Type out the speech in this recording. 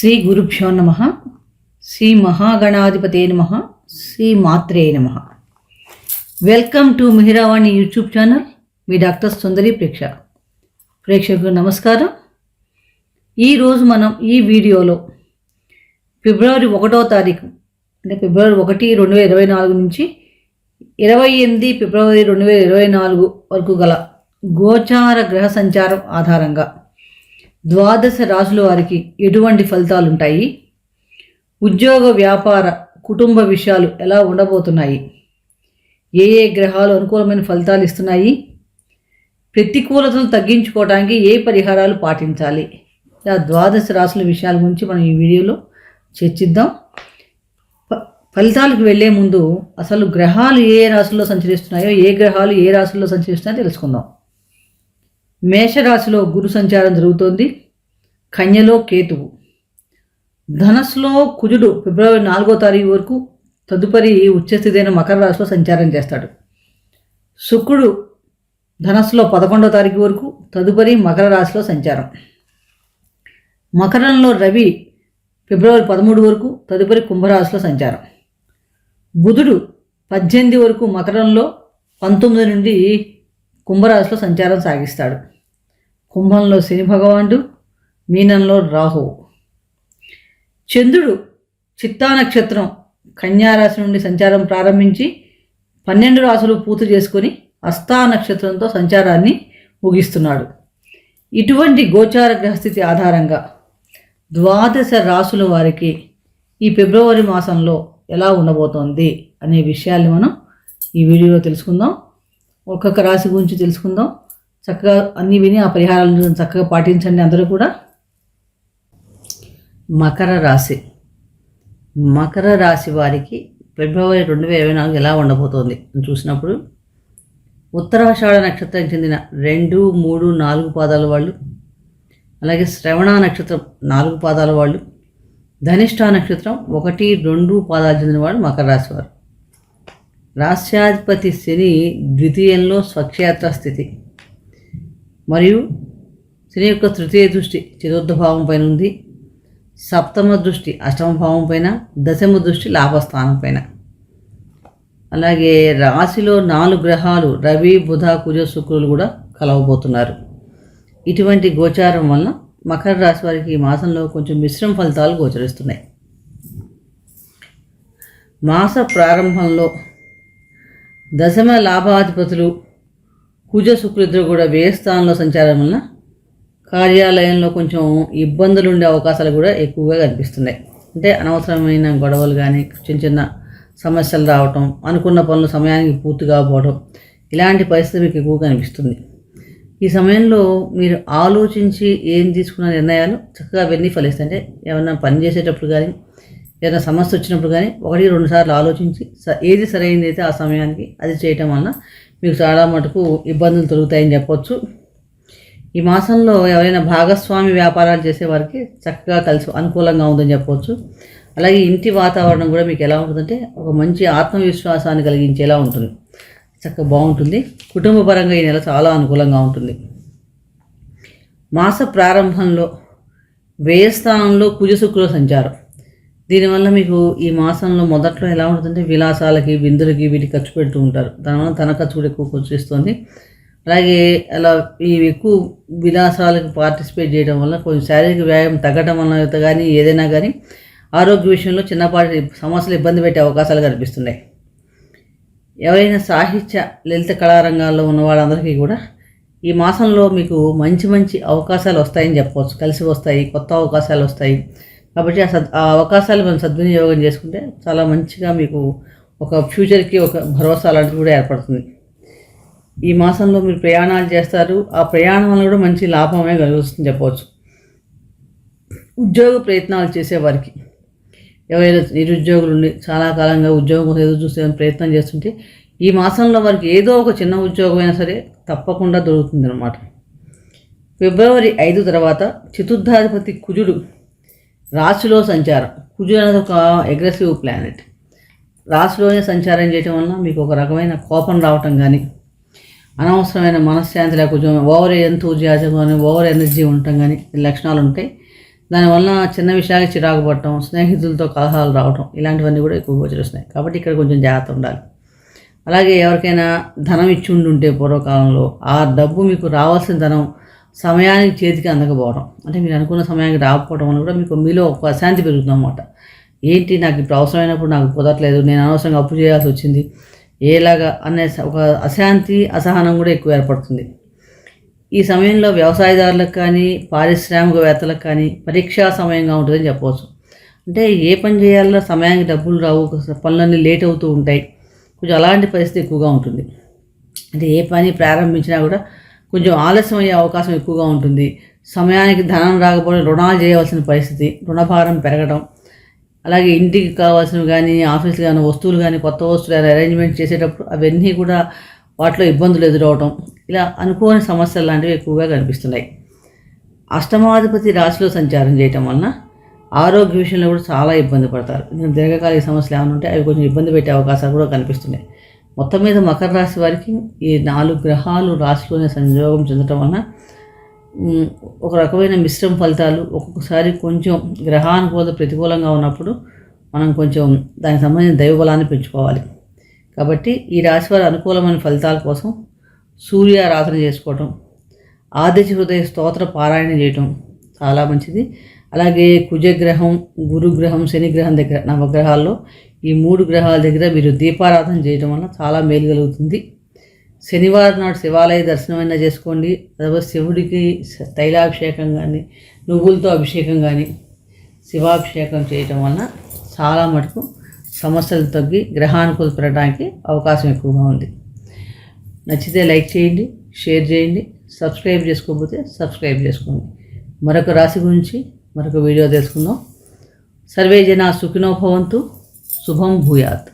శ్రీ గురుభ్యో నమ. శ్రీ మహాగణాధిపతే నమ. శ్రీ మాత్రే నమ. Welcome to Mihiravani YouTube channel. మీ డాక్టర్ సుందరి ప్రేక్షకులకు నమస్కారం. ఈరోజు మనం ఈ వీడియోలో ఫిబ్రవరి 1వ తారీఖు అంటే ఫిబ్రవరి 1, 2024 నుంచి 28 ఫిబ్రవరి 2024 వరకు గల గోచార గ్రహ సంచారం ఆధారంగా ద్వాదశ రాశుల వారికి ఎటువంటి ఫలితాలు ఉంటాయి, ఉద్యోగ వ్యాపార కుటుంబ విషయాలు ఎలా ఉండబోతున్నాయి, ఏ ఏ గ్రహాలు అనుకూలమైన ఫలితాలు ఇస్తున్నాయి, ప్రతికూలతలు తగ్గించుకోవడానికి ఏ పరిహారాలు పాటించాలి, ఇలా ద్వాదశ రాశుల విషయాల గురించి మనం ఈ వీడియోలో చర్చిద్దాం. ఫలితాలకు వెళ్లే ముందు అసలు గ్రహాలు ఏ రాశుల్లో సంచరిస్తున్నాయో, ఏ గ్రహాలు ఏ రాశుల్లో సంచరిస్తున్నాయో తెలుసుకుందాం. మేషరాశిలో గురు సంచారం జరుగుతోంది. కన్యలో కేతువు. ధనస్సులో కుజుడు ఫిబ్రవరి 4వ తారీఖు వరకు, తదుపరి ఉచ్చస్థితైన మకర రాశిలో సంచారం చేస్తాడు. శుక్రుడు ధనస్సులో 11వ తారీఖు వరకు, తదుపరి మకర రాశిలో సంచారం. మకరంలో రవి ఫిబ్రవరి 13 వరకు, తదుపరి కుంభరాశిలో సంచారం. బుధుడు 18 వరకు మకరంలో, 19 నుండి కుంభరాశిలో సంచారం సాగిస్తాడు. కుంభంలో శని భగవానుడు, మీనంలో రాహువు. చంద్రుడు చిత్తా నక్షత్రం కన్యారాశి నుండి సంచారం ప్రారంభించి 12 రాశులు పూర్తి చేసుకొని హస్తా నక్షత్రంతో సంచారాన్ని ముగిస్తున్నాడు. ఇటువంటి గోచార గ్రహస్థితి ఆధారంగా ద్వాదశ రాశుల వారికి ఈ ఫిబ్రవరి మాసంలో ఎలా ఉండబోతోంది అనే విషయాల్ని మనం ఈ వీడియోలో తెలుసుకుందాం. ఒక్కొక్క రాశి గురించి తెలుసుకుందాం. చక్కగా అన్నీ విని ఆ పరిహారాలను చక్కగా పాటించండి అందరూ కూడా. మకర రాశి. మకర రాశి వారికి ఫిబ్రవరి 2024 ఎలా ఉండబోతోంది అని చూసినప్పుడు, ఉత్తరాషాఢ నక్షత్రం చెందిన 2, 3, 4 పాదాల వాళ్ళు, అలాగే శ్రవణ నక్షత్రం 4 పాదాల వాళ్ళు, ధనిష్ఠ నక్షత్రం 1, 2 పాదాలు చెందిన వాళ్ళు మకర రాశి వారు. రాశ్యాధిపతి శని ద్వితీయంలో స్వక్షేత్ర స్థితి మరియు శని యొక్క తృతీయ దృష్టి చతుర్థ భావం పైన ఉంది. సప్తమ దృష్టి అష్టమ భావం పైన, దశమ దృష్టి లాభస్థానం పైన. అలాగే రాశిలో 4 గ్రహాలు రవి, బుధ, కుజ, శుక్రులు కూడా కలవబోతున్నారు. ఇటువంటి గోచారం వలన మకర రాశి వారికి ఈ మాసంలో కొంచెం మిశ్రమ ఫలితాలు గోచరిస్తున్నాయి. మాస ప్రారంభంలో దశమ లాభాధిపతులు కుజ, శుక్రులిద్దరు కూడా వ్యయ స్థానంలో సంచారం వలన కార్యాలయంలో కొంచెం ఇబ్బందులు ఉండే అవకాశాలు కూడా ఎక్కువగా కనిపిస్తున్నాయి. అంటే అనవసరమైన గొడవలు కానీ, చిన్న చిన్న సమస్యలు రావటం, అనుకున్న పనులు సమయానికి పూర్తి కాకపోవడం, ఇలాంటి పరిస్థితి మీకు ఎక్కువ కనిపిస్తుంది. ఈ సమయంలో మీరు ఆలోచించి ఏం తీసుకున్న నిర్ణయాలు చక్కగా అవన్నీ ఫలిస్తాయి. అంటే ఏమైనా పని చేసేటప్పుడు కానీ, ఏదైనా సమస్య వచ్చినప్పుడు కానీ 1, 2 సార్లు ఆలోచించి ఏది సరైనది అయితే ఆ సమయానికి అది చేయటం వలన మీకు చాలా మటుకు ఇబ్బందులు తొలుగుతాయని చెప్పొచ్చు. ఈ మాసంలో ఎవరైనా భాగస్వామి వ్యాపారాలు చేసేవారికి చక్కగా కలిసి అనుకూలంగా ఉందని చెప్పవచ్చు. అలాగే ఇంటి వాతావరణం కూడా మీకు ఎలా ఉంటుందంటే ఒక మంచి ఆత్మవిశ్వాసాన్ని కలిగించేలా ఉంటుంది, చక్కగా బాగుంటుంది. కుటుంబ పరంగా ఈ నెల చాలా అనుకూలంగా ఉంటుంది. మాస ప్రారంభంలో వ్యయస్థానంలో కుజ, శుక్రుల సంచారం. దీనివల్ల మీకు ఈ మాసంలో మొదట్లో ఎలా ఉంటుందంటే విలాసాలకి, విందులకి వీటికి ఖర్చు పెడుతూ ఉంటారు. దానివల్ల ధన ఖర్చు కూడా ఎక్కువ ఖర్చుస్తుంది. అలాగే అలా ఈ ఎక్కువ విలాసాలకు పార్టిసిపేట్ చేయడం వల్ల కొంచెం శారీరక వ్యాయామం తగ్గడం వల్ల కానీ ఏదైనా కానీ ఆరోగ్య విషయంలో చిన్నపాటి సమస్యలు ఇబ్బంది పెట్టే అవకాశాలు కనిపిస్తున్నాయి. ఎవరైనా సాహిత్య, లలిత కళారంగాల్లో ఉన్న వాళ్ళందరికీ కూడా ఈ మాసంలో మీకు మంచి మంచి అవకాశాలు వస్తాయని చెప్పవచ్చు. కలిసి వస్తాయి, కొత్త అవకాశాలు వస్తాయి. కాబట్టి ఆ అవకాశాలు మనం సద్వినియోగం చేసుకుంటే చాలా మంచిగా మీకు ఒక ఫ్యూచర్కి ఒక భరోసా లాంటిది కూడా ఏర్పడుతుంది. ఈ మాసంలో మీరు ప్రయాణాలు చేస్తారు. ఆ ప్రయాణం వల్ల కూడా మంచి లాభమే కలుగుతుంది చెప్పవచ్చు. ఉద్యోగ ప్రయత్నాలు చేసేవారికి, ఎవరైనా నిరుద్యోగులు ఉండి చాలా కాలంగా ఉద్యోగం కోసం ఎదురు చూసే ప్రయత్నం చేస్తుంటే ఈ మాసంలో వారికి ఏదో ఒక చిన్న ఉద్యోగం అయినా సరే తప్పకుండా దొరుకుతుంది అన్నమాట. ఫిబ్రవరి 5 తర్వాత చతుర్థాధిపతి కుజుడు రాశిలో సంచారం. కుజుడు అనేది ఒక అగ్రెసివ్ ప్లానెట్. రాశిలోనే సంచారం చేయటం వలన మీకు ఒక రకమైన కోపం రావటం కానీ, అనవసరమైన మనశ్శాంతి లేకపోతే ఓవర్ ఎంతూజియాజం కానీ, ఓవర్ ఎనర్జీ ఉండటం కానీ లక్షణాలు ఉంటాయి. దానివల్ల చిన్న విషయాలకి చిరాకు పడటం, స్నేహితులతో కలహాలు రావటం ఇలాంటివన్నీ కూడా ఎక్కువగా గోచరిస్తున్నాయి. కాబట్టి ఇక్కడ కొంచెం జాగ్రత్త ఉండాలి. అలాగే ఎవరికైనా ధనం ఇచ్చి ఉండుంటే పూర్వకాలంలో ఆ డబ్బు మీకు రావాల్సిన ధనం సమయానికి చేతికి అందకపోవడం, అంటే మీరు అనుకున్న సమయానికి రాకపోవడం వల్ల కూడా మీకు మీలో ఒక అశాంతి పెరుగుతుంది అన్నమాట. ఏంటి నాకు ఇప్పుడు అవసరమైనప్పుడు నాకు కుదరట్లేదు, నేను అనవసరంగా అప్పు చేయాల్సి వచ్చింది ఏలాగా అనే ఒక అశాంతి, అసహనం కూడా ఎక్కువ ఏర్పడుతుంది. ఈ సమయంలో వ్యవసాయదారులకు కానీ పారిశ్రామికవేత్తలకు కానీ పరీక్షా సమయంగా ఉంటుందని చెప్పవచ్చు. అంటే ఏ పని చేయాలో సమయానికి డబ్బులు రావు, పనులన్నీ లేట్ అవుతూ ఉంటాయి. కొంచెం అలాంటి పరిస్థితి ఎక్కువగా ఉంటుంది. అంటే ఏ పని ప్రారంభించినా కూడా కొంచెం ఆలస్యం అయ్యే అవకాశం ఎక్కువగా ఉంటుంది. సమయానికి ధనం రాకపోతే రుణాలు చేయవలసిన పరిస్థితి, రుణభారం పెరగడం, అలాగే ఇంటికి కావాల్సినవి కానీ ఆఫీస్కి కానీ వస్తువులు కానీ కొత్త వస్తువులు అరేంజ్మెంట్ చేసేటప్పుడు అవన్నీ కూడా వాటిలో ఇబ్బందులు ఎదురవడం, ఇలా అనుకోని సమస్యలు లాంటివి ఎక్కువగా కనిపిస్తున్నాయి. అష్టమాధిపతి రాశిలో సంచారం చేయటం వలన ఆరోగ్య విషయంలో కూడా చాలా ఇబ్బంది పడతారు. దీర్ఘకాలిక సమస్యలు ఏమైనా ఉంటే అవి కొంచెం ఇబ్బంది పెట్టే అవకాశాలు కూడా కనిపిస్తున్నాయి. మొత్తం మీద మకర రాశి వారికి ఈ 4 గ్రహాలు రాశిలోనే సంయోగం చెందటం వలన ఒక రకమైన మిశ్రమ ఫలితాలు, ఒక్కొక్కసారి కొంచెం గ్రహానుకూలత ప్రతికూలంగా ఉన్నప్పుడు మనం కొంచెం దానికి సంబంధించిన దైవబలాన్ని పెంచుకోవాలి. కాబట్టి ఈ రాశి వారి అనుకూలమైన ఫలితాల కోసం సూర్య ఆరాధన చేసుకోవటం, ఆదిత్య హృదయ స్తోత్ర పారాయణ చేయటం చాలా మంచిది. అలాగే కుజగ్రహం, గురుగ్రహం, శనిగ్రహం దగ్గర నవగ్రహాల్లో ఈ 3 గ్రహాల దగ్గర మీరు దీపారాధన చేయడం వల్ల చాలా మేలు కలుగుతుంది. శనివారం నాడు శివాలయ దర్శనమైనా చేసుకోండి, అథవా శివుడికి తైలాభిషేకం కానీ నువ్వులతో అభిషేకం కానీ శివాభిషేకం చేయటం వలన చాలా మటుకు సమస్యలు తగ్గి గ్రహానుకూల పెరగడానికి అవకాశం ఎక్కువగా ఉంది. నచ్చితే లైక్ చేయండి, షేర్ చేయండి, సబ్స్క్రైబ్ చేసుకోకపోతే సబ్స్క్రైబ్ చేసుకోండి. మరొక రాశి గురించి మరొక వీడియో తెలుసుకుందాం. సర్వే జనా సుఖినో భవంతు. శుభం భూయాత్.